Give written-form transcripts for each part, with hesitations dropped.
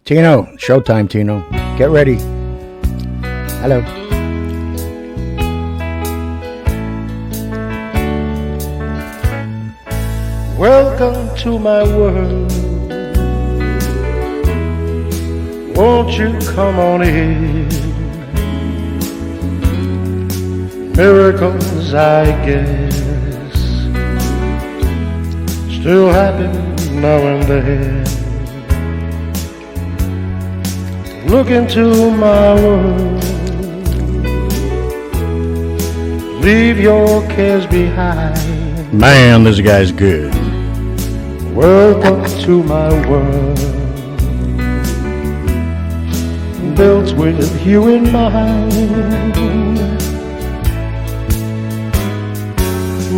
Tino, showtime, Tino. Get ready. Hello. Welcome to my world. Won't you come on in? Miracles, I guess, still happen now and then. Look into my world. Leave your cares behind. Man, this guy's good. Welcome to my world, built with you in mind.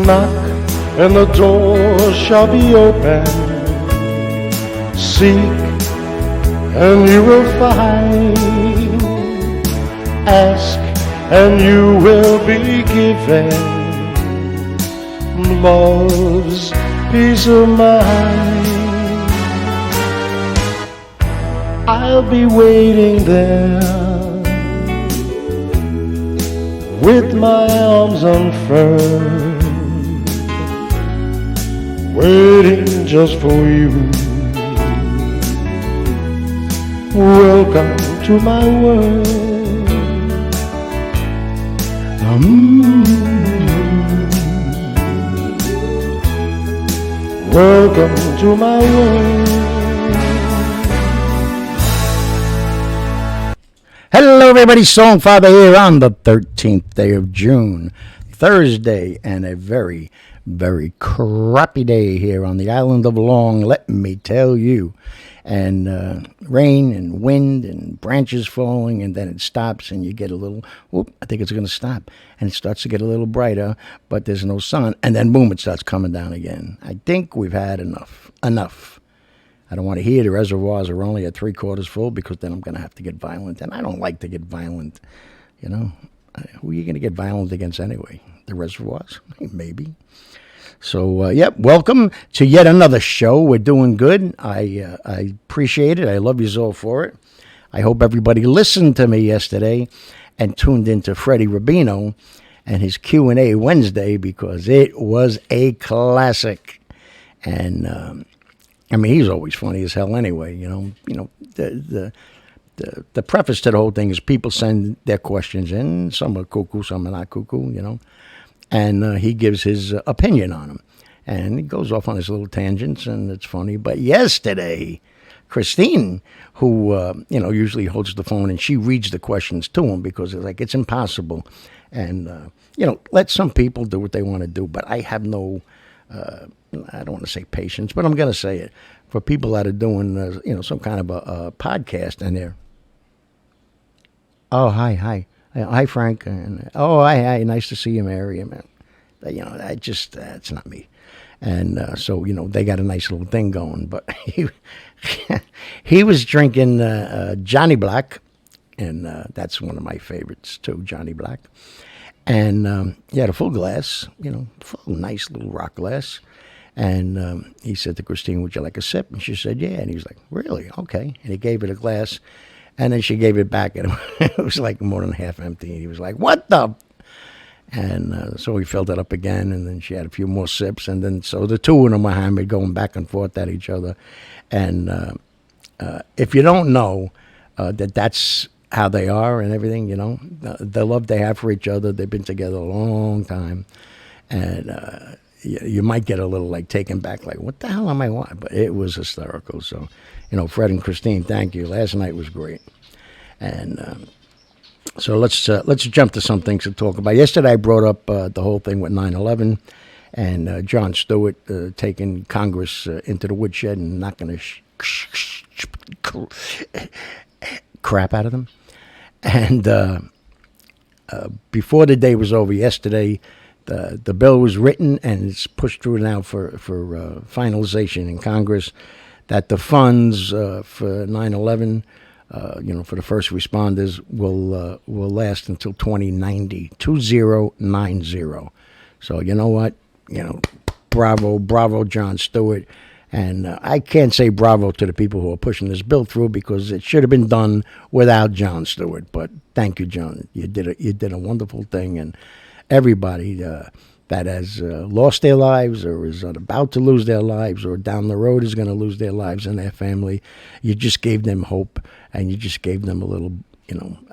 Knock and the door shall be open. Seek and you will find. Ask and you will be given love's peace of mind. I'll be waiting there with my arms unfurled, waiting just for you. Welcome to my world. Welcome to my world. Hello, everybody. Songfather here on the 13th day of June, Thursday, and a very, very crappy day here on the island of Long, let me tell you. And rain and wind and branches falling, and then it stops and you get a little, whoop, I think it's going to stop. And it starts to get a little brighter, but there's no sun. And then boom, it starts coming down again. I think we've had enough. I don't want to hear the reservoirs are only at 3/4 full, because then I'm going to have to get violent. And I don't like to get violent, you know. Who are you going to get violent against anyway? The reservoirs? Maybe. So, welcome to yet another show. We're doing good. I appreciate it. I love you all for it. I hope everybody listened to me yesterday and tuned into Freddie Rubino and his Q&A Wednesday, because it was a classic. And, I mean, he's always funny as hell anyway, you know. The preface to the whole thing is people send their questions in. Some are cuckoo, some are not cuckoo, you know. And he gives his opinion on them. And he goes off on his little tangents, and it's funny. But yesterday, Christine, who, usually holds the phone, and she reads the questions to him, because it's like, it's impossible. And, let some people do what they want to do. But I have no, I don't want to say patience, but I'm going to say it. For people that are doing, some kind of a podcast, and they're, oh, hi. Hi, Frank. And, hi. Nice to see you, Mary. Man. It's not me. And so, they got a nice little thing going. But he was drinking Johnny Black, and that's one of my favorites, too, Johnny Black. And he had a full glass, full nice little rock glass. And he said to Christine, would you like a sip? And she said, yeah. And he was like, really? Okay. And he gave her a glass. And then she gave it back, and it was like more than half empty. And he was like, what the? And so he filled it up again, and then she had a few more sips. And then so the two of them were hammered, going back and forth at each other. And if you don't know that's how they are and everything, the love they have for each other, they've been together a long time. And you might get a little like taken back, like, what the hell am I watching? But it was hysterical. So, Fred and Christine, thank you. Last night was great. And so let's jump to some things to talk about. Yesterday I brought up the whole thing with 9/11 and Jon Stewart taking Congress into the woodshed and knocking the crap out of them. And before the day was over yesterday, the bill was written, and it's pushed through now for finalization in Congress, that the funds for 9/11, for the first responders will last until 2090, 2090. So you know what, bravo, Jon Stewart. And I can't say bravo to the people who are pushing this bill through because it should have been done without Jon Stewart. But thank you, John. You did a wonderful thing, and everybody that has lost their lives or is about to lose their lives or down the road is going to lose their lives and their family, you just gave them hope, and you just gave them a little,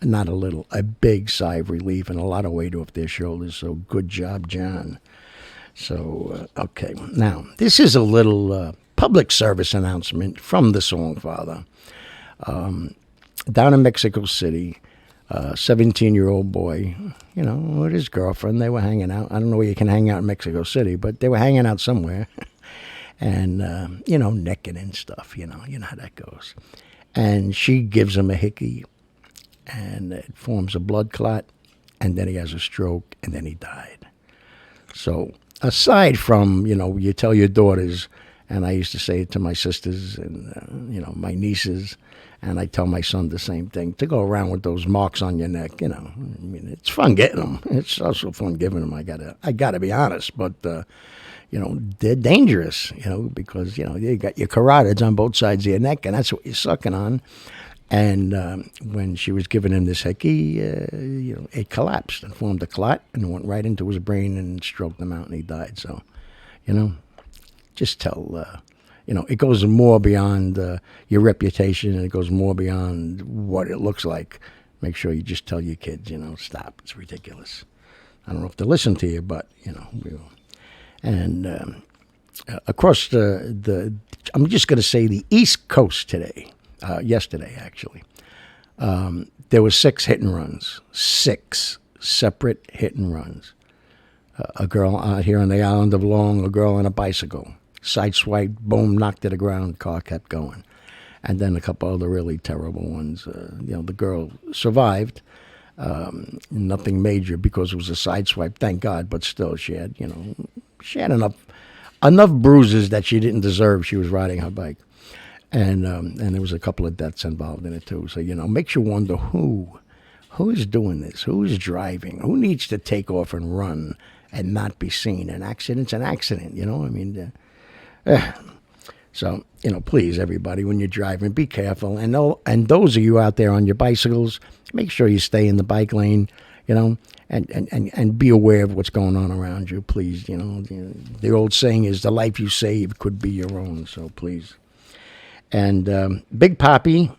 not a little, a big sigh of relief and a lot of weight off their shoulders. So good job, John. So, okay. Now, this is a little public service announcement from the Songfather. Down in Mexico City, a 17-year-old boy, with his girlfriend, they were hanging out. I don't know where you can hang out in Mexico City, but they were hanging out somewhere. And, necking and stuff, you know how that goes. And she gives him a hickey, and it forms a blood clot, and then he has a stroke, and then he died. So aside from, you tell your daughters, and I used to say it to my sisters and, my nieces, and I tell my son the same thing, to go around with those marks on your neck, it's fun getting them. It's also fun giving them, I gotta be honest, but, they're dangerous, because, you got your carotids on both sides of your neck, and that's what you're sucking on. And when she was giving him this hickey, it collapsed and formed a clot and went right into his brain and stroked him out, and he died. So, just tell, it goes more beyond your reputation, and it goes more beyond what it looks like. Make sure you just tell your kids, stop. It's ridiculous. I don't know if they listen to you, but, we will. And across I'm just going to say the East Coast today. Yesterday, actually. There were 6 hit and runs. 6 separate hit and runs. A girl out here on the island of Long, a girl on a bicycle. Sideswiped, boom, knocked to the ground, car kept going. And then a couple other really terrible ones. The girl survived. Nothing major because it was a sideswipe, thank God, but still she had enough bruises that she didn't deserve. She was riding her bike. And there was a couple of deaths involved in it too. So, makes you wonder who is doing this, who is driving, who needs to take off and run and not be seen. An accident's an accident, So, please, everybody, when you're driving, be careful. And those of you out there on your bicycles, make sure you stay in the bike lane, and be aware of what's going on around you, please. The old saying is the life you save could be your own, so please. And Big Papi,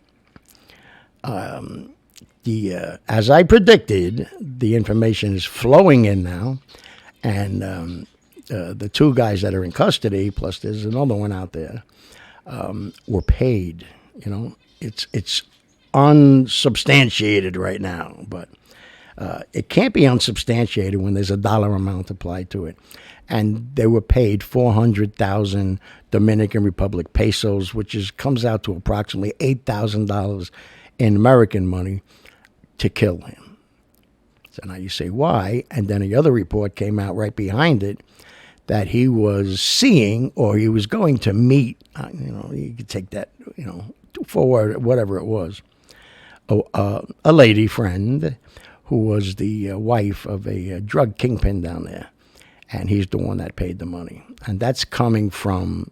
as I predicted, the information is flowing in now, and the 2 guys that are in custody, plus there's another one out there, were paid. It's unsubstantiated right now, but it can't be unsubstantiated when there's a dollar amount applied to it. And they were paid 400,000 Dominican Republic pesos, which comes out to approximately $8,000 in American money, to kill him. So now you say, why? And then the other report came out right behind it that he was seeing, or he was going to meet, you could take that, for whatever it was, a lady friend who was the wife of a drug kingpin down there. And he's the one that paid the money. And that's coming from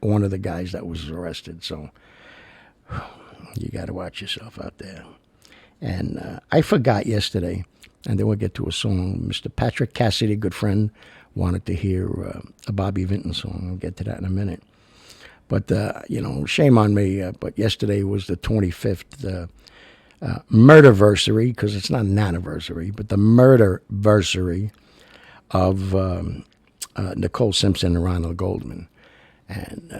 one of the guys that was arrested. So you got to watch yourself out there. And I forgot yesterday, and then we'll get to a song. Mr. Patrick Cassidy, good friend, wanted to hear a Bobby Vinton song. I'll get to that in a minute. But, shame on me. But yesterday was the 25th murderversary, because it's not an anniversary, but the murderversary of Nicole Simpson and Ronald Goldman. And,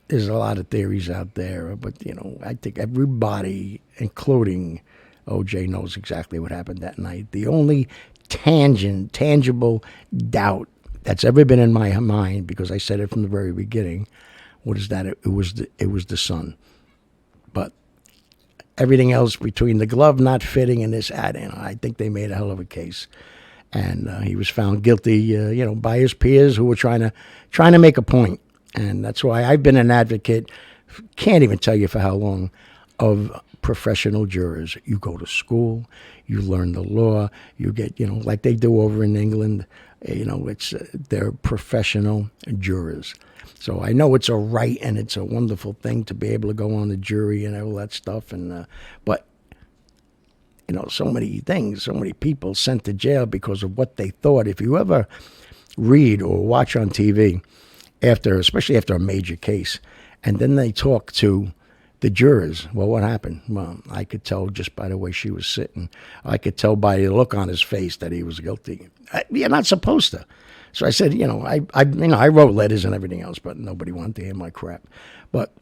there's a lot of theories out there, but, I think everybody, including OJ, knows exactly what happened that night. The only tangible doubt that's ever been in my mind, because I said it from the very beginning, was that it was the son. But everything else between the glove not fitting and this I think they made a hell of a case. And he was found guilty, by his peers who were trying to make a point. And that's why I've been an advocate, can't even tell you for how long, of professional jurors. You go to school, you learn the law, you get, like they do over in England, they're professional jurors. So I know it's a right and it's a wonderful thing to be able to go on the jury and all that stuff. But so many things, so many people sent to jail because of what they thought. If you ever read or watch on TV especially after a major case, and then they talk to the jurors, well, what happened? Well, I could tell just by the way she was sitting. I could tell by the look on his face that he was guilty. You're not supposed to. So I said, I wrote letters and everything else, but nobody wanted to hear my crap. But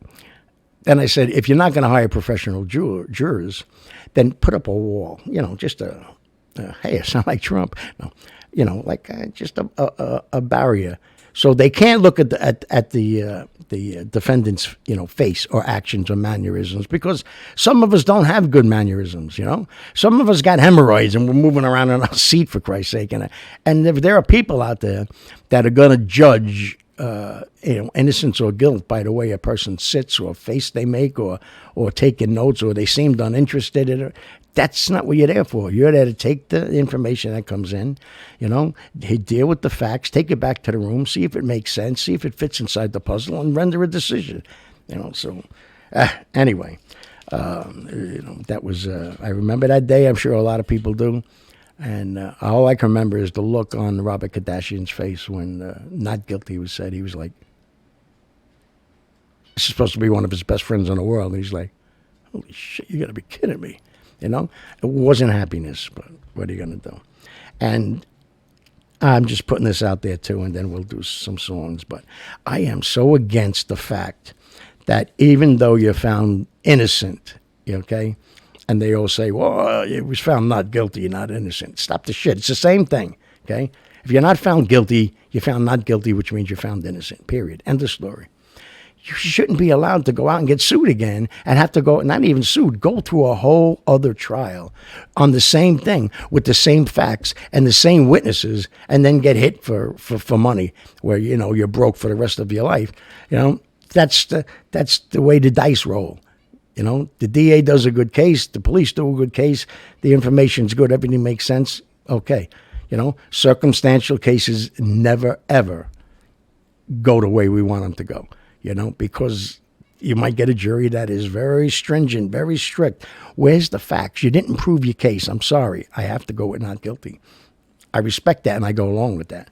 then I said, if you're not going to hire professional jurors, then put up a wall. Just hey, I sound like Trump. No, just a barrier, so they can't look at the defendant's face or actions or mannerisms, because some of us don't have good mannerisms. Some of us got hemorrhoids and we're moving around in our seat, for Christ's sake. And if there are people out there that are going to judge innocence or guilt by the way a person sits or face they make or taking notes or they seemed uninterested in it, that's not what you're there for. You're there to take the information that comes in, deal with the facts, take it back to the room, see if it makes sense, see if it fits inside the puzzle, and render a decision. So anyway, that was, I remember that day. I'm sure a lot of people do. And all I can remember is the look on Robert Kardashian's face when not guilty was said. He was like, this is supposed to be one of his best friends in the world. And he's like, holy shit, you got to be kidding me. It wasn't happiness, but what are you going to do? And I'm just putting this out there too, and then we'll do some songs. But I am so against the fact that even though you're found innocent, okay, and they all say, well, it was found not guilty, you're not innocent. Stop the shit. It's the same thing, okay? If you're not found guilty, you're found not guilty, which means you're found innocent, period. End of story. You shouldn't be allowed to go out and get sued again and have to go, not even sued, go through a whole other trial on the same thing with the same facts and the same witnesses, and then get hit for money where, you're broke for the rest of your life. That's the way the dice roll. The DA does a good case, the police do a good case, the information's good, everything makes sense. Okay. Circumstantial cases never, ever go the way we want them to go. Because you might get a jury that is very stringent, very strict. Where's the facts? You didn't prove your case. I'm sorry. I have to go with not guilty. I respect that and I go along with that.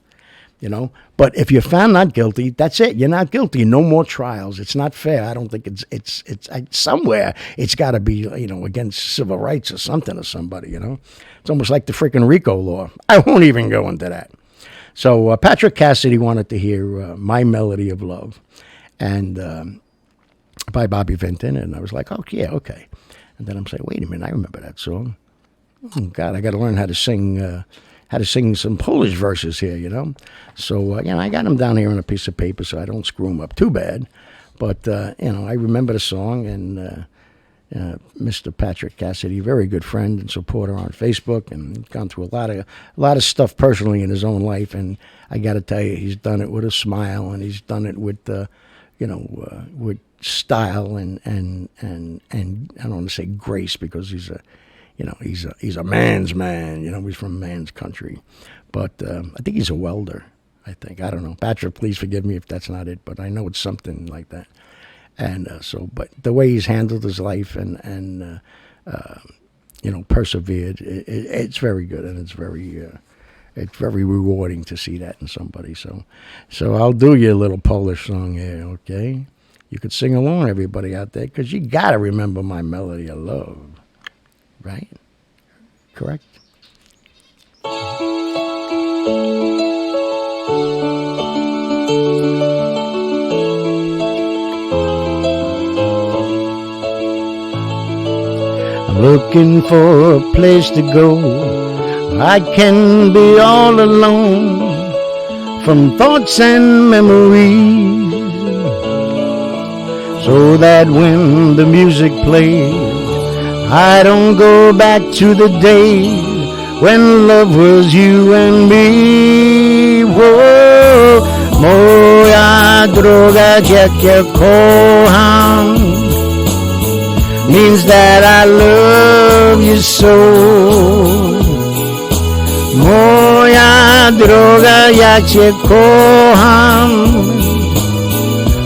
But if you're found not guilty, that's it. You're not guilty. No more trials. It's not fair. I don't think it's somewhere it's got to be, against civil rights or something or somebody, It's almost like the freaking RICO law. I won't even go into that. So Patrick Cassidy wanted to hear My Melody of Love. And by Bobby Vinton, and I was like, oh, yeah, okay. And then I'm saying, wait a minute, I remember that song. Oh, God, I got to learn how to sing some Polish verses here, So, I got them down here on a piece of paper so I don't screw them up too bad. But, I remember the song, and Mr. Patrick Cassidy, very good friend and supporter on Facebook, and gone through a lot of stuff personally in his own life. And I got to tell you, he's done it with a smile, and he's done it with with style and I don't want to say grace, because he's a man's man. He's from a man's country, but I think he's a welder. I don't know. Patrick, please forgive me if that's not it, but I know it's something like that. And but the way he's handled his life and persevered, it's very good, and it's very rewarding to see that in somebody. So I'll do you a little Polish song here, okay? You could sing along, everybody out there, because you got to remember My Melody of Love, right? Correct? I'm looking for a place to go. I can be all alone from thoughts and memories, so that when the music plays, I don't go back to the days when love was you and me. Whoa, moja droga, jak ja kocham, means that I love you so. Moja Moja droga, ja cię kocham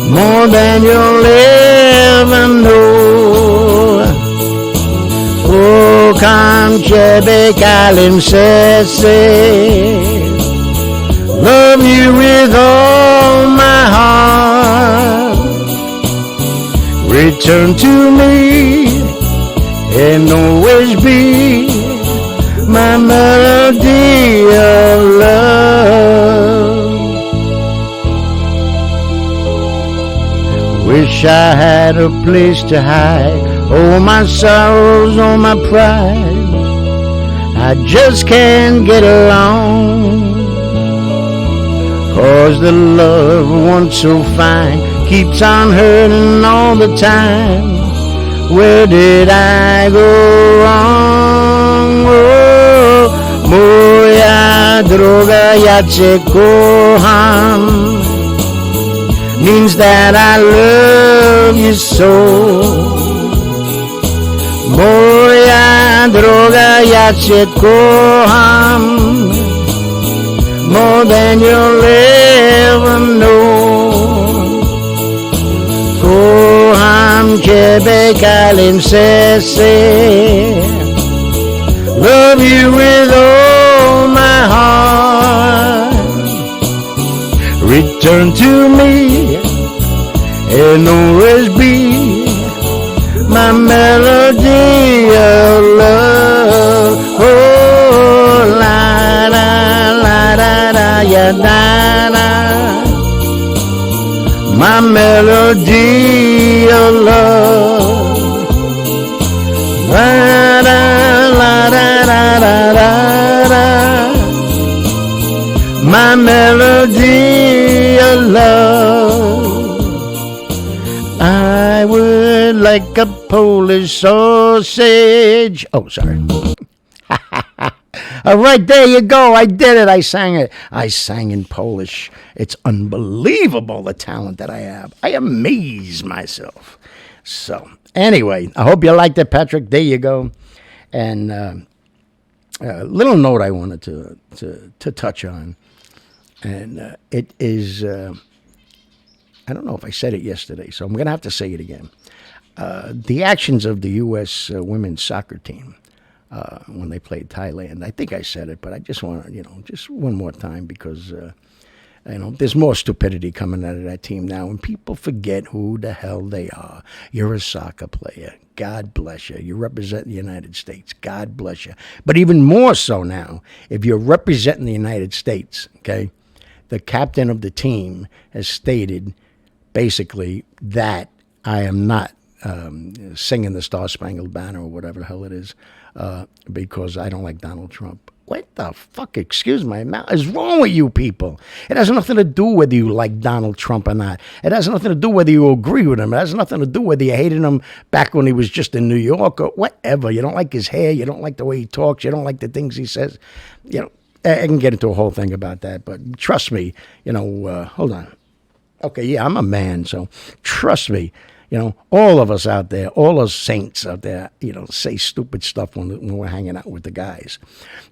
more than you'll ever know. Kocham ciebie, kalim serce. Love you with all my heart. Return to me and always be my melody of love. Wish I had a place to hide all my sorrows, all my pride. I just can't get along. 'Cause the love once so fine keeps on hurting all the time. Where did I go wrong? Oh, moja droga, ja cię kocham means that I love you so. Moja droga, ja cię kocham more than you'll ever know. Kocham ciebie, kalim serce. Love you with all my heart. Return to me and always be my melody of love. Oh, la la la da da ya da da. My melody of love. La da la da da da da da. My melody of love. I would like a Polish sausage. Oh, sorry. All right, there you go. I did it. I sang it. I sang in Polish. It's unbelievable the talent that I have. I amaze myself. So, anyway, I hope you liked it, Patrick. There you go. And a little note I wanted to touch on. And it is, I don't know if I said it yesterday, so I'm going to have to say it again. The actions of the U.S. Women's soccer team when they played Thailand. I think I said it, but I just want to, just one more time because, there's more stupidity coming out of that team now, and people forget who the hell they are. You're a soccer player. God bless you. You represent the United States. God bless you. But even more so now, if you're representing the United States, okay, the captain of the team has stated basically that I am not singing the Star-Spangled Banner or whatever the hell it is because I don't like Donald Trump. What the fuck, excuse my mouth, is wrong with you people? It has nothing to do whether you like Donald Trump or not. It has nothing to do whether you agree with him. It has nothing to do whether you hated him back when he was just in New York or whatever. You don't like his hair. You don't like the way he talks. You don't like the things he says. I can get into a whole thing about that, but trust me, hold on. Okay, yeah, I'm a man, so trust me. All of us out there, all us saints out there, say stupid stuff when we're hanging out with the guys.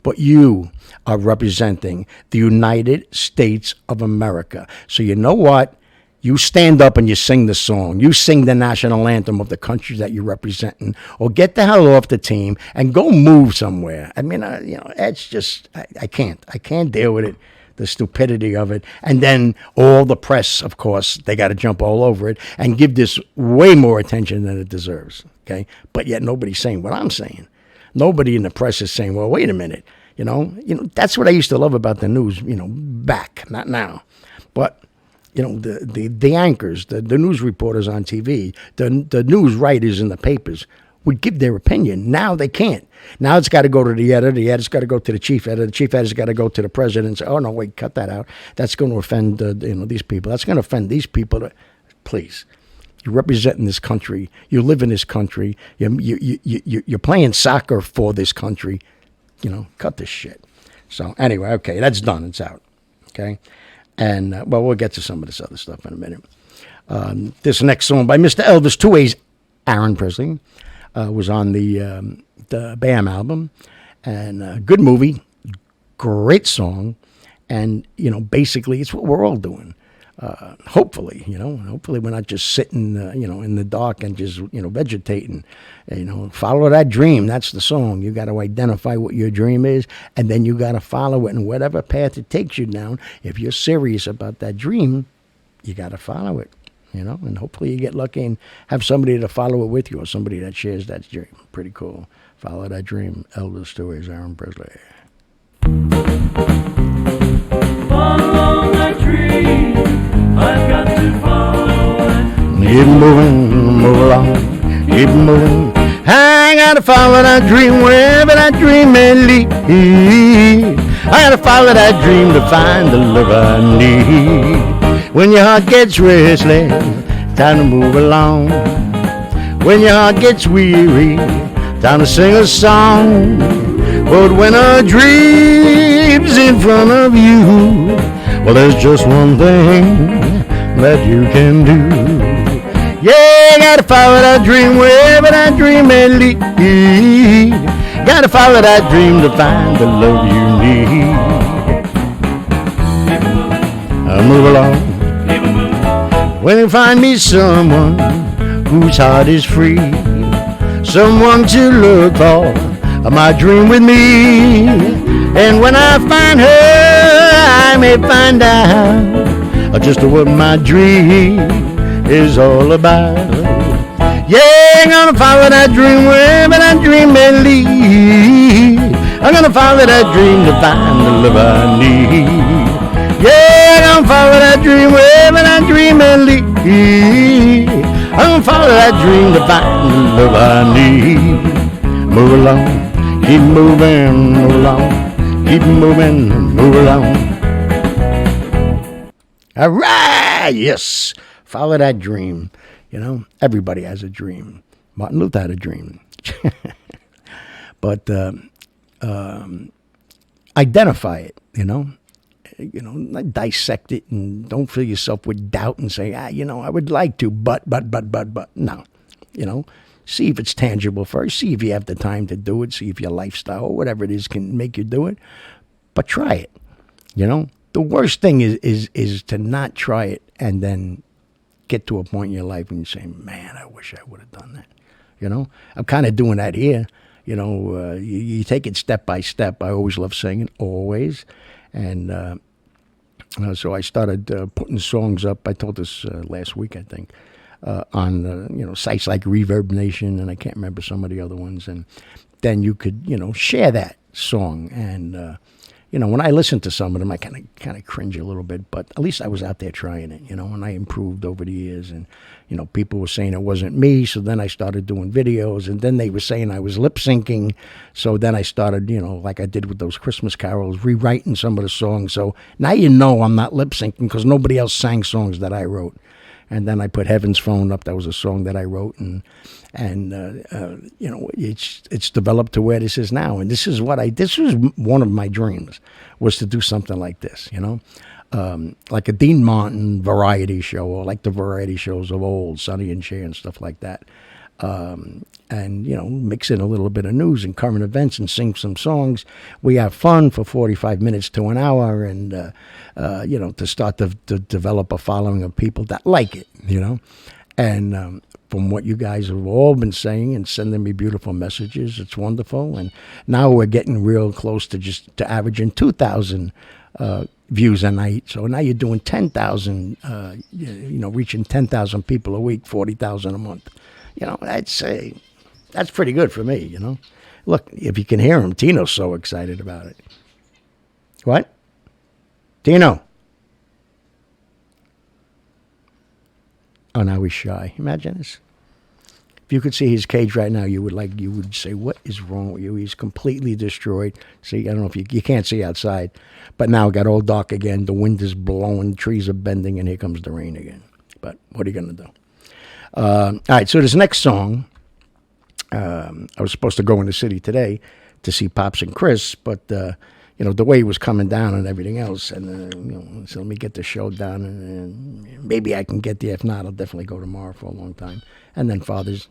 But you are representing the United States of America. So you know what? You stand up and you sing the song. You sing the national anthem of the country that you're representing, or get the hell off the team and go move somewhere. I mean, it's just, I can't. I can't deal with it. The stupidity of it. And then all the press, of course, they got to jump all over it and give this way more attention than it deserves. Okay. But yet nobody's saying what I'm saying. Nobody in the press is saying, well, wait a minute. That's what I used to love about the news, back, not now. But, the anchors, the news reporters on TV, the news writers in the papers would give their opinion. Now they can't. Now it's got to go to the editor. The editor's got to go to the chief editor's got to go to the president and say, oh, no, wait, cut that out. That's going to offend these people. That's going to offend these people. Please. You're representing this country. You live in this country. You're playing soccer for this country. Cut this shit. So anyway, okay, that's done. It's out. Okay? And, we'll get to some of this other stuff in a minute. This next song by Mr. Elvis Two-Ways, Aaron Presley, was on the BAM album. And good movie. great song, and basically it's what we're all doing. Hopefully, hopefully we're not just sitting, in the dark and just, vegetating. Follow that dream. That's the song. You got to identify what your dream is, and then you got to follow it in whatever path it takes you down. If you're serious about that dream, you got to follow it, and hopefully you get lucky and have somebody to follow it with you, or somebody that shares that dream. Pretty cool. Follow that dream. Elder Stories, Aaron Presley. Follow that dream. I've got to follow it. Keep moving, move along, keep moving. I gotta follow that dream wherever that dream may lead. I gotta follow that dream to find the love I need. When your heart gets restless, time to move along. When your heart gets weary, time to sing a song. But when a dream's in front of you, well, there's just one thing that you can do. Yeah, gotta follow that dream wherever that dream may lead. Gotta follow that dream to find the love you need. I'll move along. When you find me someone whose heart is free, someone to look for my dream with me. And when I find her, I may find out just what my dream is all about. Yeah, I'm gonna follow that dream wherever that dream may lead. I'm gonna follow that dream to find the love I need. Yeah, I'm gonna follow that dream wherever that dream may lead. I'm gonna follow that dream to find the love I need. Move along, keep moving, move along, keep moving, move along. All right, yes. Follow that dream. Everybody has a dream. Martin Luther had a dream. But identify it, not dissect it, and don't fill yourself with doubt and say, I would like to, but. No, see if it's tangible first. See if you have the time to do it. See if your lifestyle or whatever it is can make you do it. But try it, The worst thing is to not try it and then get to a point in your life when you say, man, I wish I would have done that. I'm kind of doing that here. You take it step by step. I always love singing, always. And so I started putting songs up. I told this last week, I think, on, sites like Reverb Nation, and I can't remember some of the other ones. And then you could, share that song. And, when I listen to some of them, I kind of cringe a little bit, but at least I was out there trying it, and I improved over the years. And, people were saying it wasn't me, so then I started doing videos, and then they were saying I was lip syncing. So then I started, like I did with those Christmas carols, rewriting some of the songs. So now I'm not lip syncing because nobody else sang songs that I wrote. And then I put Heaven's Phone up. That was a song that I wrote, and it's developed to where this is now. And this was one of my dreams, was to do something like this, like a Dean Martin variety show, or like the variety shows of old, Sonny and Cher and stuff like that. And mix in a little bit of news and current events and sing some songs. We have fun for 45 minutes to an hour, and to start to develop a following of people that like it, And from what you guys have all been saying and sending me beautiful messages, it's wonderful. And now we're getting real close to averaging 2,000 views a night. So now you're doing 10,000, reaching 10,000 people a week, 40,000 a month. That's pretty good for me, Look, if you can hear him, Tino's so excited about it. What? Tino? Oh, now he's shy. Imagine this. If you could see his cage right now, you would say, what is wrong with you? He's completely destroyed. See, I don't know if you can't see outside, but now it got all dark again. The wind is blowing, trees are bending, and here comes the rain again. But what are you going to do? All right, so this next song, I was supposed to go in the city today to see Pops and Chris, but the way he was coming down and everything else, and so let me get the show done, and maybe I can get there. If not, I'll definitely go tomorrow for a long time, and then Father's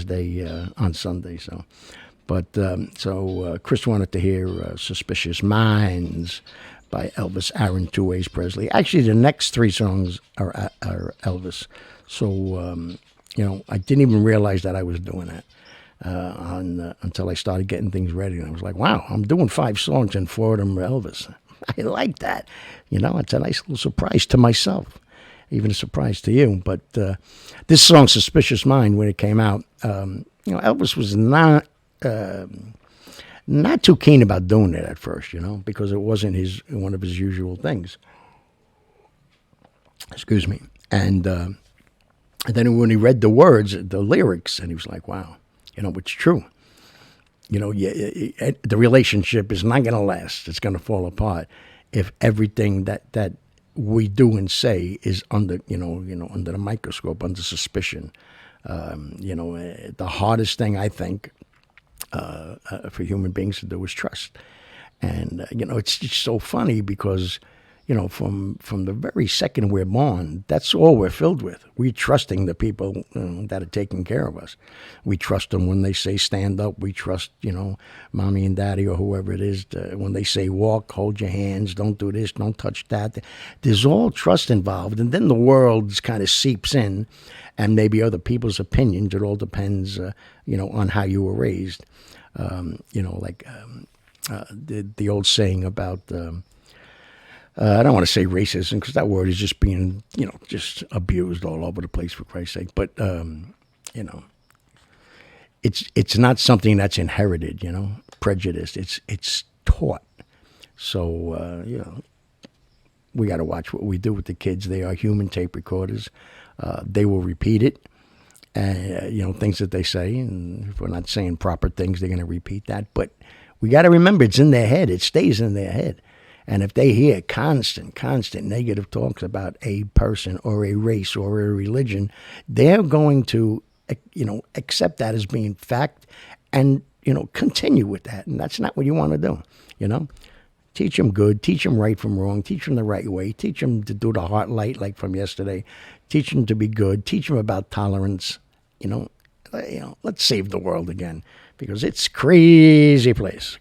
Day on Sunday. So, But so Chris wanted to hear "Suspicious Minds" by Elvis, Aaron, Two Ways Presley. Actually, the next three songs are Elvis. So I didn't even realize that I was doing that until I started getting things ready. And I was like, wow, I'm doing 5 songs and 4 of them are Elvis. I like that. It's a nice little surprise to myself, even a surprise to you. But this song, "Suspicious Mind," when it came out, Elvis was not too keen about doing it at first, because it wasn't one of his usual things. Excuse me. And then when he read the words, the lyrics, and he was like, wow, it's true. The relationship is not going to last. It's going to fall apart if everything that we do and say is under the microscope, under suspicion. The hardest thing, I think, for human beings to do is trust. And, it's just so funny because, from the very second we're born, that's all we're filled with. We're trusting the people that are taking care of us. We trust them when they say stand up. We trust, mommy and daddy or whoever it is. When they say walk, hold your hands, don't do this, don't touch that. There's all trust involved. And then the world kind of seeps in, and maybe other people's opinions. It all depends, on how you were raised. The old saying about... I don't want to say racism because that word is just being, just abused all over the place, for Christ's sake. But, it's not something that's inherited, prejudice. It's taught. So, we got to watch what we do with the kids. They are human tape recorders. They will repeat it. Things that they say. And if we're not saying proper things, they're going to repeat that. But we got to remember it's in their head. It stays in their head. And if they hear constant negative talks about a person or a race or a religion, they're going to, accept that as being fact and, continue with that. And that's not what you want to do, Teach them good, teach them right from wrong, teach them the right way, teach them to do the heart light like from yesterday, teach them to be good, teach them about tolerance, let's save the world again because it's crazy place.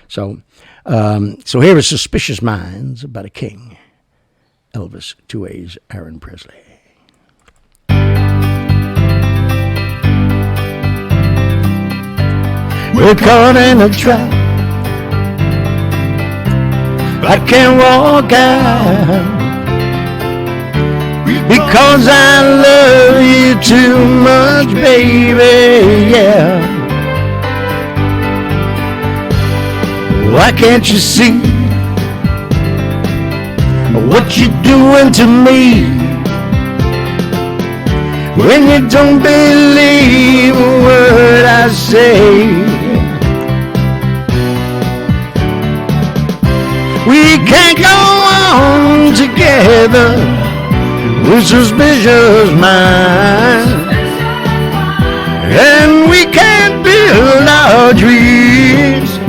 So here is "Suspicious Minds" about a king, Elvis, Two Ways, Aaron Presley. We're caught in a trap. I can't walk out because I love you too much, baby, yeah. Why can't you see what you're doing to me when you don't believe a word I say? We can't go on together with suspicious minds, and we can't build our dreams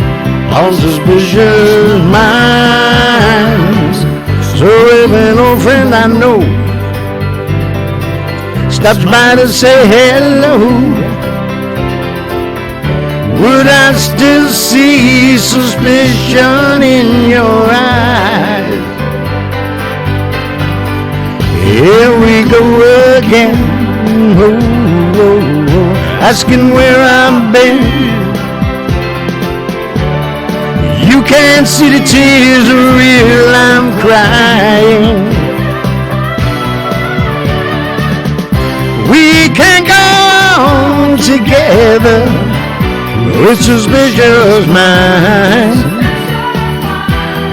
on suspicious minds. So if an old friend I know stops by to say hello, would I still see suspicion in your eyes? Here we go again, asking where I've been. You can't see the tears are real, I'm crying. We can't go on together with suspicious minds,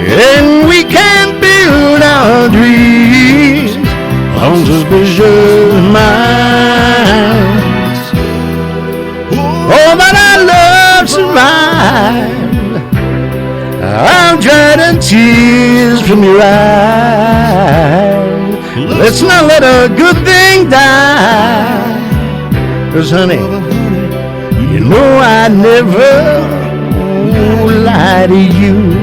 and we can't build our dreams on suspicious minds. Oh, but our love survives. I'm drying tears from your eyes. Let's not let a good thing die. 'Cause honey, you know I never lie to you.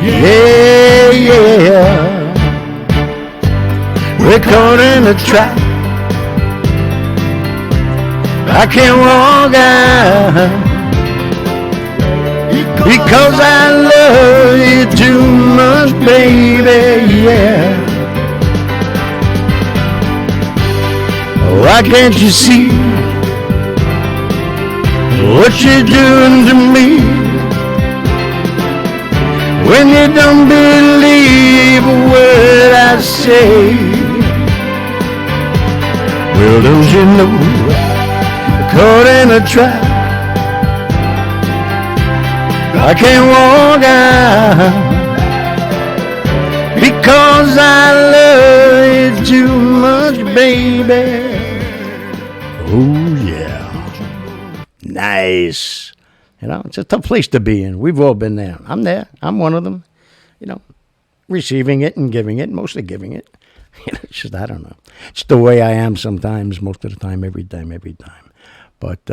Yeah. We're caught in a trap. I can't walk out because I love you too much, baby, yeah. Why can't you see what you're doing to me? When you don't believe a word I say, well, don't you know, caught in a trap, I can't walk out because I love you too much, baby. Oh, yeah. Nice. You know, it's a tough place to be in. We've all been there. I'm there. I'm one of them. You know, receiving it and giving it, mostly giving it. You know, it's just, I don't know. It's the way I am sometimes, most of the time, every time. But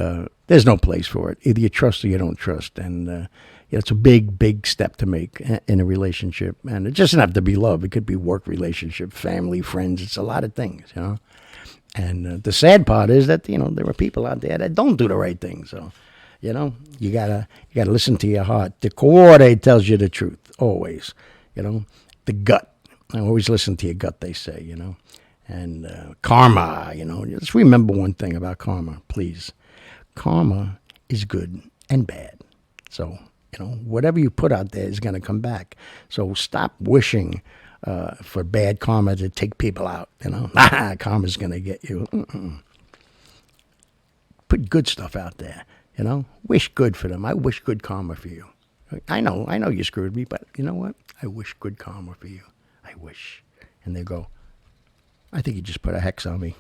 there's no place for it. Either you trust or you don't trust. And it's a big, big step to make in a relationship. And it doesn't have to be love. It could be work relationship, family, friends. It's a lot of things, you know. And the sad part is that, you know, there are people out there that don't do the right thing. So, you know, you gotta listen to your heart. The core tells you the truth, always. You know, the gut. I always listen to your gut, they say, you know. And karma, you know. Just remember one thing about karma, please. Karma is good and bad. So, you know, whatever you put out there is going to come back. So stop wishing for bad karma to take people out, you know. Karma's going to get you. Put good stuff out there, you know. Wish good for them. I wish good karma for you. I know you screwed me, but you know what? I wish good karma for you. I wish. And they go, I think you just put a hex on me.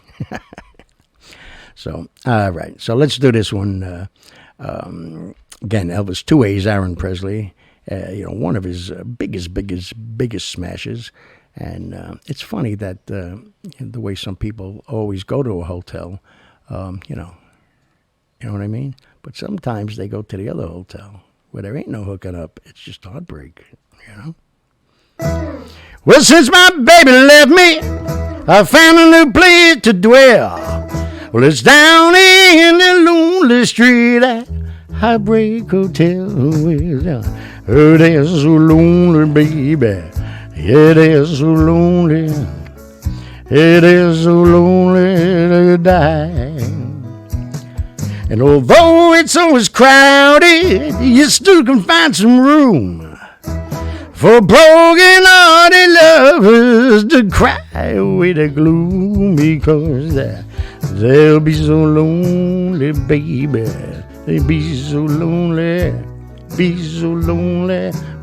So, all right. So let's do this one. Again, Elvis, 2 A's, Aaron Presley. You know, one of his biggest smashes. And it's funny that the way some people always go to a hotel, you know what I mean? But sometimes they go to the other hotel where there ain't no hooking up. It's just heartbreak, you know? Well, since my baby left me, I found a new place to dwell. Well, it's down in the lonely street at Heartbreak Hotel. Oh, they're so lonely, baby. Yeah, they're so lonely. Yeah, they're so lonely to die. And although it's always crowded, you still can find some room for broken-hearted lovers to cry away the gloom, because they'll be so lonely, baby. They'll be so lonely,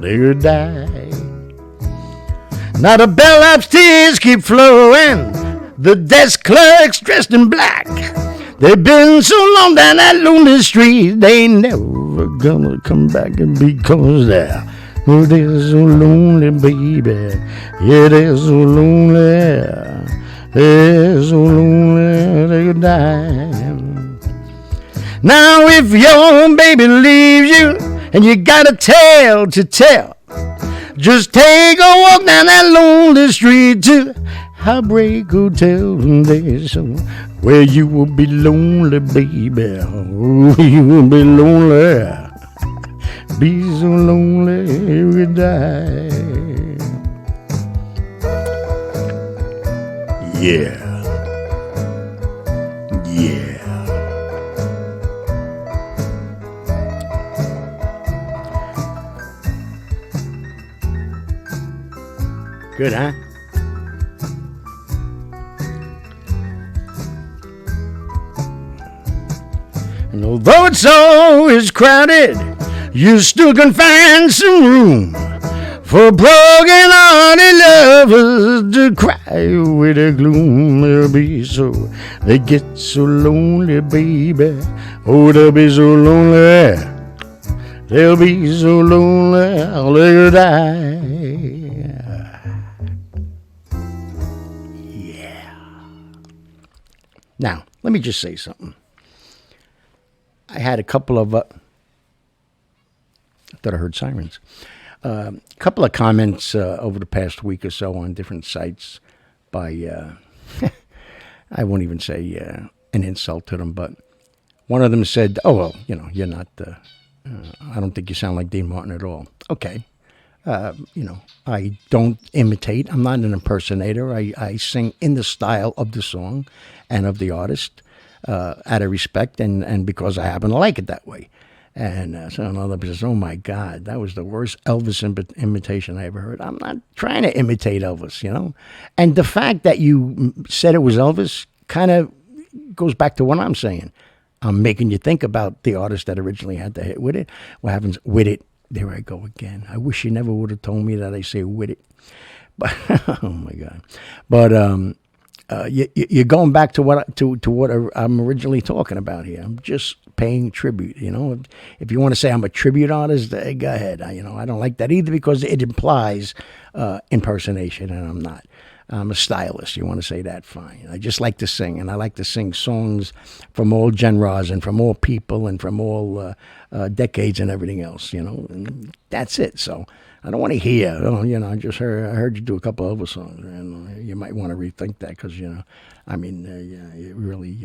they'll die. Now the bellhop's tears keep flowing, the desk clerk's dressed in black. They've been so long down that lonely street, they ain't never gonna come back, and because they're so lonely, baby. Yeah, they're so lonely. They're so lonely they could die. Now if your baby leaves you and you got a tale to tell, just take a walk down that lonely street to Heartbreak Hotel. There's so where you will be lonely, baby. Oh, you will be lonely. Be so lonely you could die. Yeah. Good, huh? And although it's always crowded, you still can find some room for broken-hearted lovers to cry with their gloom. They get so lonely, baby. Oh, they'll be so lonely. They'll be so lonely, they'll die. Yeah. Now, let me just say something. I had a couple of... I thought I heard sirens. A couple of comments over the past week or so on different sites by, I won't even say an insult to them, but One of them said, "Oh well, you're not. I don't think you sound like Dean Martin at all." Okay, I don't imitate. I'm not an impersonator. I sing in the style of the song and of the artist, out of respect and because I happen to like it that way. And so another person says, "Oh my God, that was the worst Elvis imitation I ever heard." I'm not trying to imitate Elvis. And the fact that you said it was Elvis kind of goes back to what I'm saying. I'm making you think about the artist that originally had the hit with it. What happens with it? There I go again. I wish you never would have told me that I say with it. But oh my God! But you're going back to what I'm originally talking about here. I'm just paying tribute. If you want to say I'm a tribute artist, go ahead. I don't like that either because it implies impersonation, and I'm not. I'm a stylist. You want to say that? Fine. I just like to sing, and I like to sing songs from all genres and from all people and from all decades and everything else. And that's it. So I don't want to hear. I just heard you do a couple of other songs, and you might want to rethink that because yeah, you really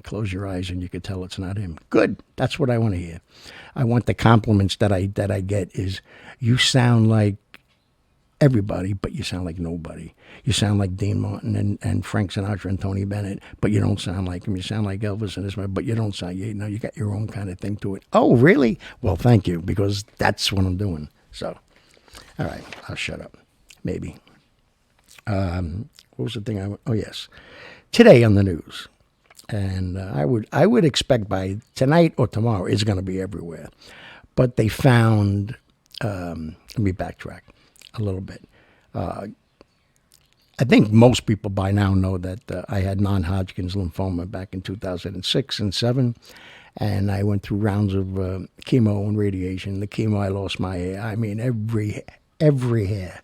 close your eyes and you could tell it's not him. Good. That's what I want to hear. I want the compliments that I get is you sound like everybody, but you sound like nobody. You sound like Dean Martin and Frank Sinatra and Tony Bennett, but you don't sound like him. You sound like Elvis and this, but you don't sound. You got your own kind of thing to it. Oh, really? Well, thank you, because that's what I'm doing. So, all right, I'll shut up. Maybe. What was the thing? Oh, yes, today on the news, and I would expect by tonight or tomorrow it's going to be everywhere. But they found. Let me backtrack a little bit. I think most people by now know that I had non-Hodgkin's lymphoma back in 2006 and 7, and I went through rounds of chemo and radiation. The chemo, I lost my hair. I mean, every hair.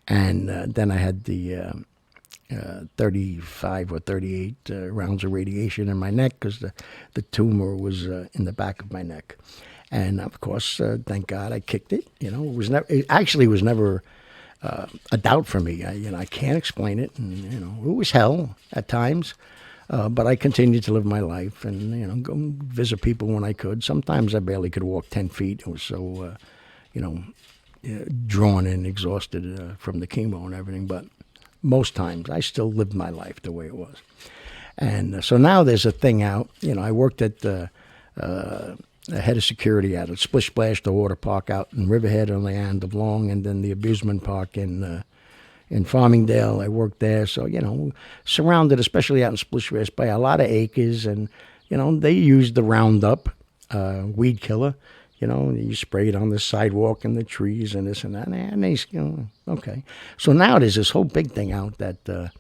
And then I had the 35 or 38 rounds of radiation in my neck because the tumor was in the back of my neck. And of course, thank God I kicked it. It actually was never a doubt for me. I can't explain it. And, it was hell at times. But I continued to live my life and, go visit people when I could. Sometimes I barely could walk 10 feet. It was so, drawn and exhausted from the chemo and everything. But most times I still lived my life the way it was. And so now there's a thing out. I worked at the head of security at Splish Splash, the water park out in Riverhead on the end of Long, and then the amusement park in Farmingdale. I worked there, so surrounded, especially out in Splish Splash, by a lot of acres, and they used the Roundup weed killer. You spray it on the sidewalk and the trees and this and that, and they, okay. So now there's this whole big thing out that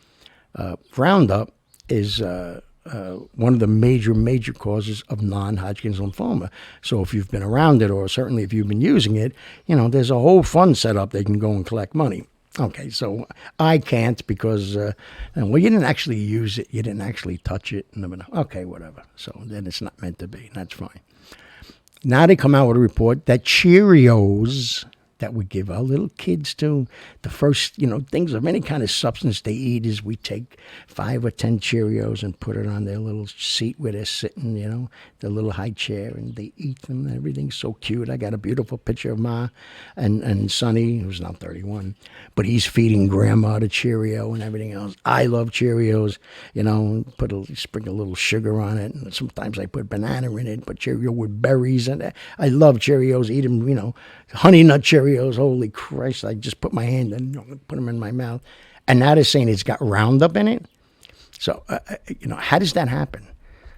Roundup is one of the major causes of non-Hodgkin's lymphoma. So if you've been around it, or certainly if you've been using it, there's a whole fund set up. They can go and collect money. Okay, so I can't because, you didn't actually use it. You didn't actually touch it. Okay, whatever. So then it's not meant to be. That's fine. Now they come out with a report that Cheerios that we give our little kids to, the first, things of any kind of substance they eat is we take 5 or 10 Cheerios and put it on their little seat where they're sitting, their little high chair, and they eat them. Everything's so cute. I got a beautiful picture of Ma and Sonny, who's now 31, but he's feeding Grandma the Cheerio and everything else. I love Cheerios, sprinkle a little sugar on it, and sometimes I put banana in it, put Cheerio with berries, and I love Cheerios, eat them, honey nut Cheerios. Holy Christ, I just put my hand and put them in my mouth. And now they're saying it's got Roundup in it. So, how does that happen?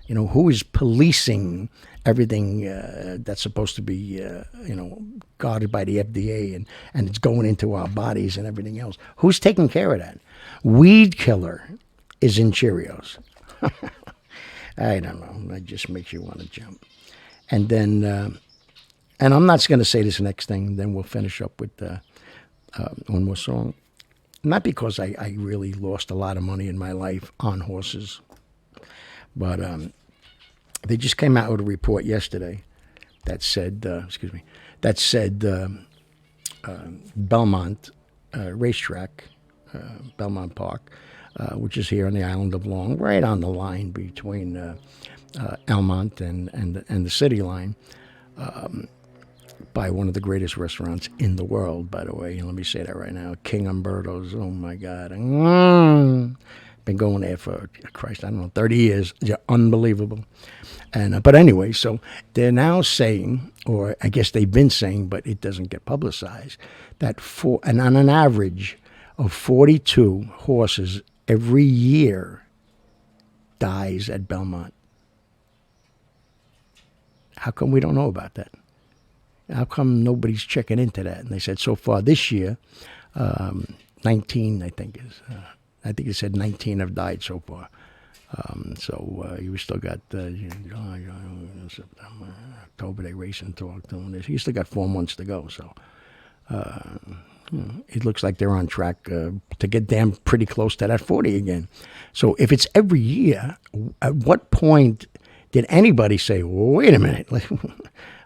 Who is policing everything that's supposed to be, guarded by the FDA and it's going into our bodies and everything else? Who's taking care of that? Weed killer is in Cheerios. I don't know. That just makes you want to jump. And then... and I'm not going to say this next thing, then we'll finish up with one more song. Not because I really lost a lot of money in my life on horses, but they just came out with a report yesterday that said, Belmont Racetrack, Belmont Park, which is here on the island of Long, right on the line between Elmont and the city line, by one of the greatest restaurants in the world, by the way. Let me say that right now. King Umberto's. Oh, my God. Been going there for, Christ, I don't know, 30 years. They're unbelievable. And but anyway, so they're now saying, or I guess they've been saying, but it doesn't get publicized, that and on an average of 42 horses every year dies at Belmont. How come we don't know about that? How come nobody's checking into that? And they said so far this year, 19, I think it said 19 have died so far. So you still got September, October. They race into October. You still got 4 months to go. So it looks like they're on track to get damn pretty close to that 40 again. So if it's every year, at what point did anybody say, well, wait a minute,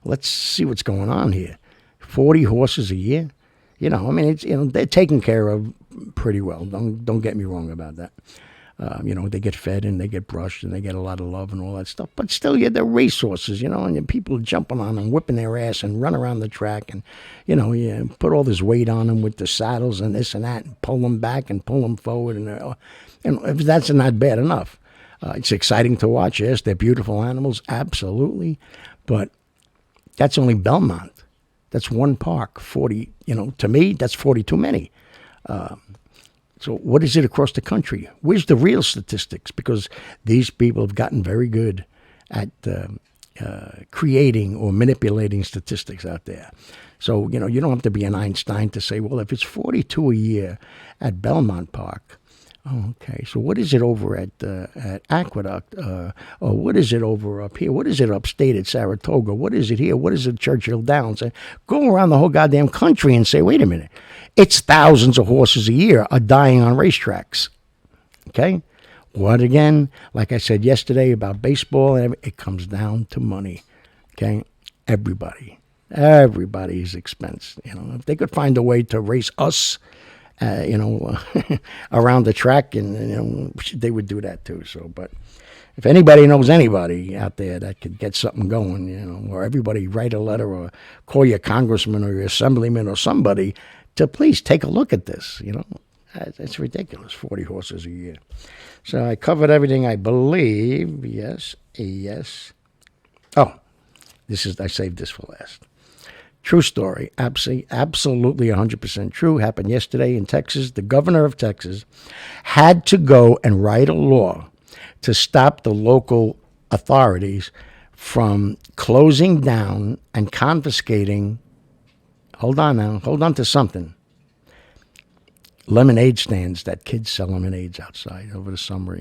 let's see what's going on here? 40 horses a year? I mean, it's, they're taken care of pretty well. Don't get me wrong about that. They get fed and they get brushed and they get a lot of love and all that stuff. But still, they're racehorses, and people are jumping on them, whipping their ass and run around the track and, you put all this weight on them with the saddles and this and that and pull them back and pull them forward. And if that's not bad enough. It's exciting to watch. Yes, they're beautiful animals, absolutely. But that's only Belmont. That's one park. 40, to me, that's 40 too many. So what is it across the country? Where's the real statistics? Because these people have gotten very good at creating or manipulating statistics out there. So, you don't have to be an Einstein to say, well, if it's 42 a year at Belmont Park, oh, okay. So what is it over at Aqueduct? Or what is it over up here? What is it upstate at Saratoga? What is it here? What is it Churchill Downs? Go around the whole goddamn country and say, wait a minute. It's thousands of horses a year are dying on racetracks. Okay? What again? Like I said yesterday about baseball, it comes down to money. Okay? Everybody's expense. If they could find a way to race us, around the track, and they would do that too. So, but if anybody knows anybody out there that could get something going, or everybody write a letter or call your congressman or your assemblyman or somebody to please take a look at this. It's ridiculous. 40 horses a year. So I covered everything, I believe. Yes. Oh, I saved this for last. True story, absolutely 100% true. Happened yesterday in Texas. The governor of Texas had to go and write a law to stop the local authorities from closing down and confiscating, hold on to something, lemonade stands that kids sell lemonades outside over the summer.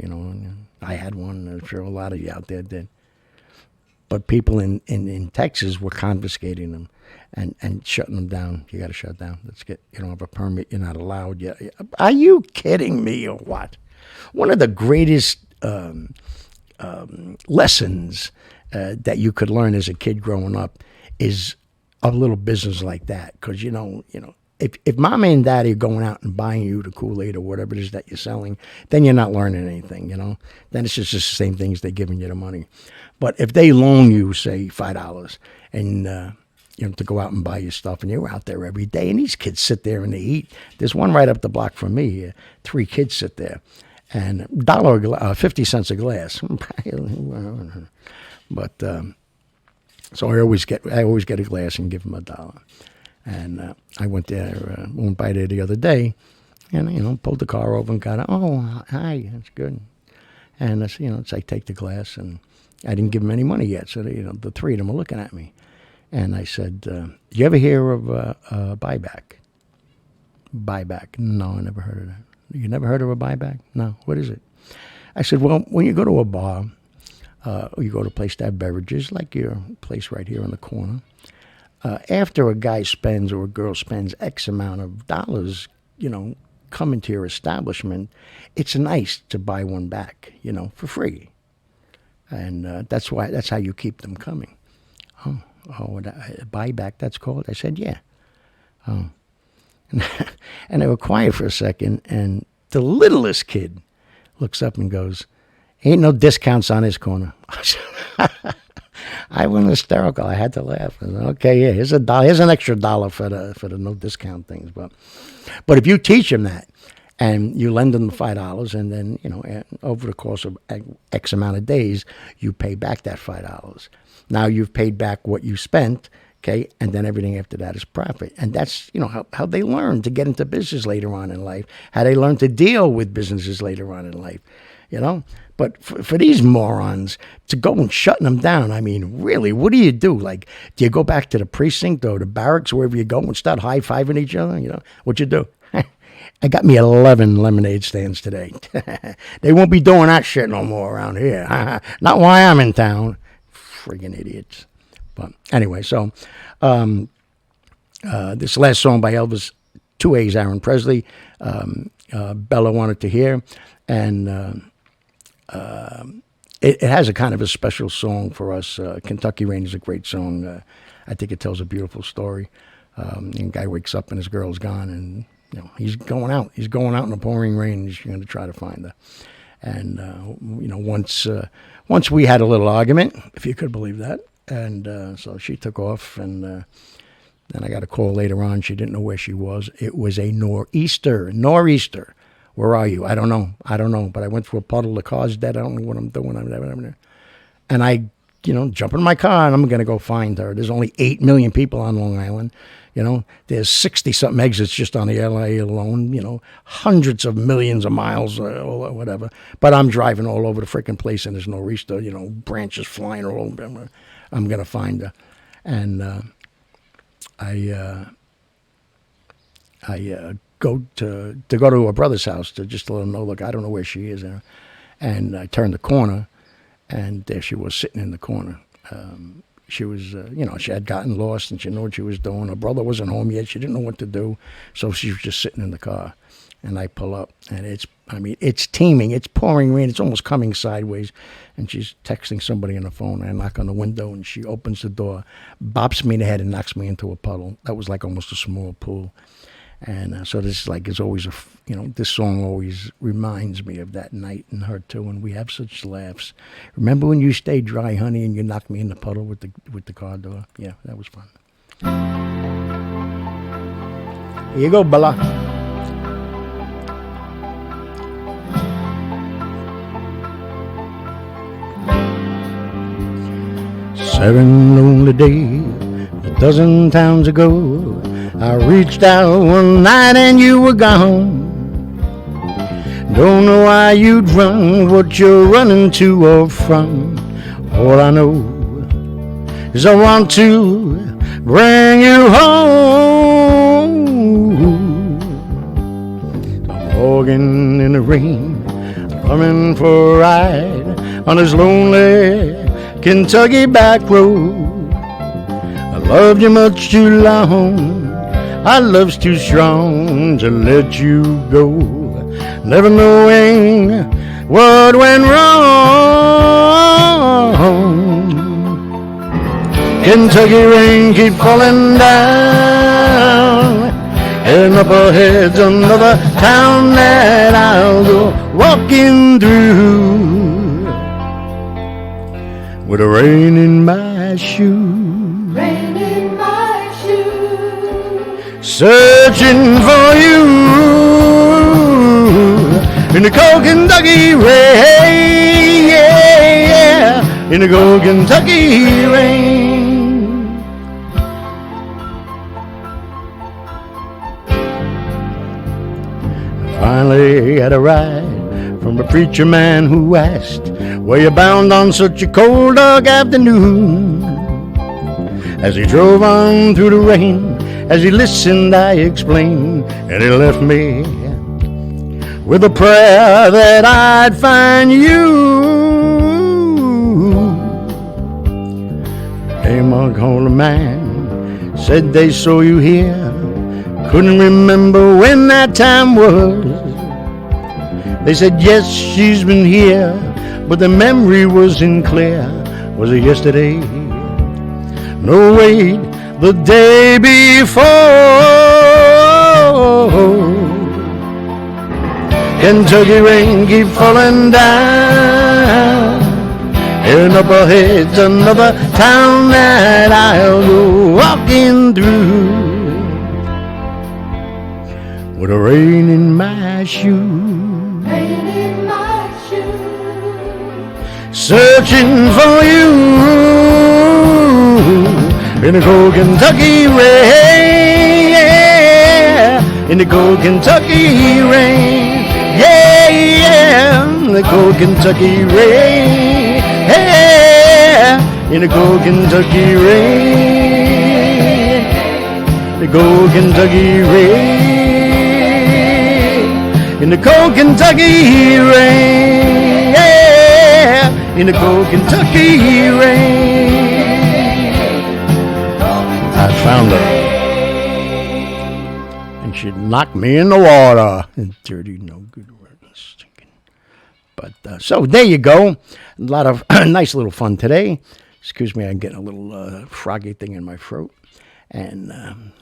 I had one, I'm sure a lot of you out there did. But people in Texas were confiscating them and shutting them down. You got to shut down. You don't have a permit. You're not allowed. Are you kidding me or what? One of the greatest lessons that you could learn as a kid growing up is a little business like that. Because if mom and daddy are going out and buying you the Kool-Aid or whatever it is that you're selling, then you're not learning anything. Then it's just the same thing as they're giving you the money. But if they loan you, say, $5 and to go out and buy your stuff, and you're out there every day, and these kids sit there and they eat. There's one right up the block from me. 3 kids sit there, and $50 a glass. But so I always get a glass and give them $1. And I went by there the other day, and pulled the car over and got it. Oh, hi, that's good. And so I take the glass, and I didn't give them any money yet. So the 3 of them are looking at me. And I said, you ever hear of buyback? Buyback? No, I never heard of that. You never heard of a buyback? No. What is it? I said, well, when you go to a bar, or you go to a place to have beverages, like your place right here on the corner, after a guy spends or a girl spends X amount of dollars, coming to your establishment, it's nice to buy one back, for free. And that's how you keep them coming. Oh, buyback, that's called? I said, yeah. Oh. And they were quiet for a second, and the littlest kid looks up and goes, "Ain't no discounts on this corner." I went hysterical. I had to laugh. I said, okay, yeah, here's $1. Here's an extra $1 for the no discount things. But if you teach them that, and you lend them the $5, and then over the course of X amount of days, you pay back that $5. Now you've paid back what you spent. Okay, and then everything after that is profit. And that's, how they learn to get into business later on in life, how they learn to deal with businesses later on in life, But for these morons to go and shutting them down, I mean, really, what do you do? Like, do you go back to the precinct or the barracks, wherever you go, and start high-fiving each other? What you do? I got me 11 lemonade stands today. They won't be doing that shit no more around here. Not while I'm in town. Friggin' idiots. But anyway, so this last song by Elvis, 2A's Aaron Presley, Bella wanted to hear, and it has a kind of a special song for us. Kentucky Rain is a great song. I think it tells a beautiful story. And a guy wakes up and his girl's gone, and he's going out. He's going out in the pouring rain. He's going to try to find her. And once we had a little argument, if you could believe that. And so she took off, and then I got a call later on. She didn't know where she was. It was a nor'easter. Nor'easter. Where are you? I don't know. But I went through a puddle. The car's dead. I don't know what I'm doing. And I, jump in my car, and I'm going to go find her. There's only 8 million people on Long Island. There's 60-something exits just on the LA alone. Hundreds of millions of miles or whatever. But I'm driving all over the freaking place, and there's nor'easter. Branches flying all over. I'm going to find her. And I go to her brother's house to just let him know, look, I don't know where she is. And I turned the corner, and there she was sitting in the corner. She was, she had gotten lost, and she didn't know what she was doing. Her brother wasn't home yet. She didn't know what to do. So she was just sitting in the car. And I pull up, and it's teeming. It's pouring rain. It's almost coming sideways. And she's texting somebody on the phone. I knock on the window, and she opens the door, bops me in the head, and knocks me into a puddle. That was like almost a small pool. And so this is always this song always reminds me of that night and her too, and we have such laughs. Remember when you stayed dry, honey, and you knocked me in the puddle with the car door? Yeah, that was fun. Here you go, Bella. Seven lonely days, a dozen towns ago, I reached out one night and you were gone. Don't know why you'd run, what you're running to or from. All I know is I want to bring you home. I'm walking in the rain, coming for a ride on this lonely Kentucky back road. I loved you much too long, our love's too strong to let you go. Never knowing what went wrong. Kentucky rain keep falling down, and up ahead's another town that I'll go walking through, with the rain in my shoes, Rain in my shoes, searching for you in the cold Kentucky rain, yeah, in the cold Kentucky rain. Finally had a ride from a preacher man who asked, were you bound on such a cold dark afternoon? As he drove on through the rain, as he listened I explained, and he left me with a prayer that I'd find you. Came on called a man, said they saw you here, couldn't remember when that time was. They said yes, she's been here, but the memory wasn't clear. Was it yesterday? No, wait, the day before. Kentucky rain keep falling down. And up ahead's another town that I'll go walking through with the rain in my shoe, Rain in my shoe. searching for you in the cold Kentucky rain, yeah, in the cold Kentucky rain, yeah, yeah, in the cold Kentucky rain, yeah, in the cold Kentucky rain, the cold Kentucky rain, in the cold Kentucky rain, yeah, in the cold Kentucky rain. I found her, and she'd knock me in the water. Dirty, no good word, stinking. But so there you go. A lot of nice little fun today. Excuse me, I'm getting a little froggy thing in my throat, and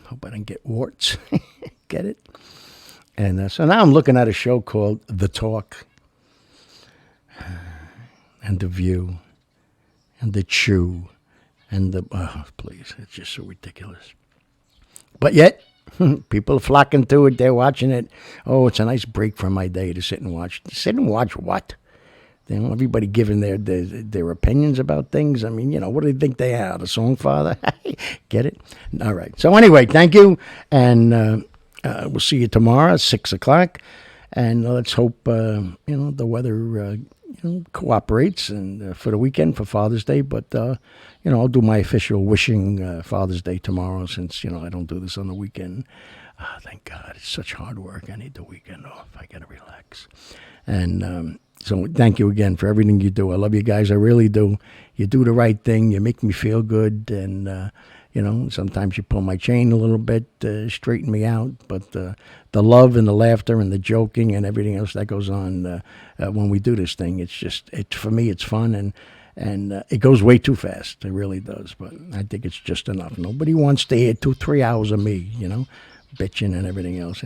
hope I don't get warts. Get it? And so now I'm looking at a show called The Talk, and The View, and The Chew. And please, it's just so ridiculous. But yet, people are flocking to it. They're watching it. Oh, it's a nice break from my day to sit and watch. Sit and watch what? You know, everybody giving their opinions about things. I mean, you know, what do they think they are? The Songfather? Get it? All right. So anyway, thank you. And we'll see you tomorrow at 6 o'clock. And let's hope, the weather cooperates and for the weekend for Father's Day. But, I'll do my official wishing Father's Day tomorrow since, I don't do this on the weekend. Thank God. It's such hard work. I need the weekend off. I got to relax. And so thank you again for everything you do. I love you guys. I really do. You do the right thing. You make me feel good. And, sometimes you pull my chain a little bit, straighten me out. But the love and the laughter and the joking and everything else that goes on when we do this thing, for me, it's fun. And it goes way too fast. It really does. But I think it's just enough. Nobody wants to hear 2-3 hours of me, bitching and everything else.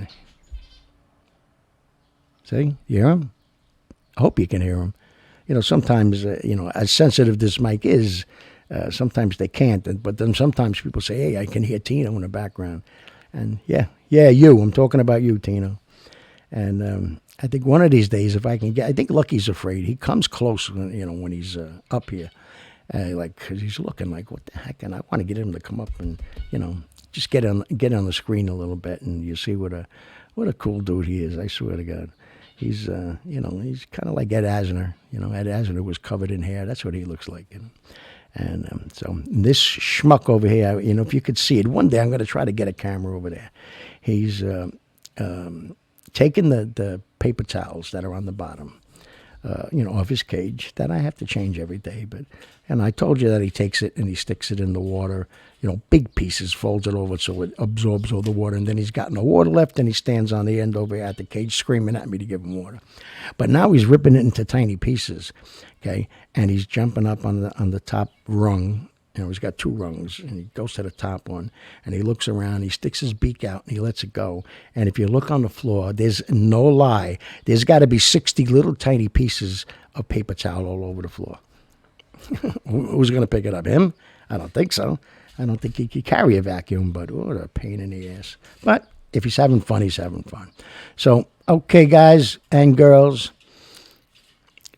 See? You hear him? I hope you can hear him. Sometimes, as sensitive this mic is, sometimes they can't. But then sometimes people say, hey, I can hear Tino in the background. And yeah, you. I'm talking about you, Tino. And I think one of these days, if I can I think Lucky's afraid. He comes close, when he's up here. Because he's looking like, what the heck? And I want to get him to come up and, just get on the screen a little bit. And you see what a cool dude he is. I swear to God. He's, he's kind of like Ed Asner. Ed Asner was covered in hair. That's what he looks like. And so this schmuck over here, if you could see it, one day I'm going to try to get a camera over there. He's taking the paper towels that are on the bottom, of his cage that I have to change every day. And I told you that he takes it and he sticks it in the water, big pieces, folds it over so it absorbs all the water. And then he's got no water left and he stands on the end over here at the cage screaming at me to give him water. But now he's ripping it into tiny pieces, okay? And he's jumping up on the top rung. He's got 2 rungs, and he goes to the top one, and he looks around, he sticks his beak out, and he lets it go. And if you look on the floor, there's no lie, there's got to be 60 little tiny pieces of paper towel all over the floor. Who's going to pick it up? Him? I don't think so. I don't think he could carry a vacuum, but what a pain in the ass. But if he's having fun, he's having fun. So, okay, guys and girls,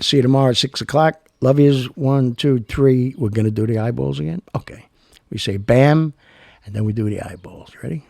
see you tomorrow at 6 o'clock. Love yous. 1, 2, 3. We're going to do the eyeballs again. Okay. We say bam, and then we do the eyeballs. Ready?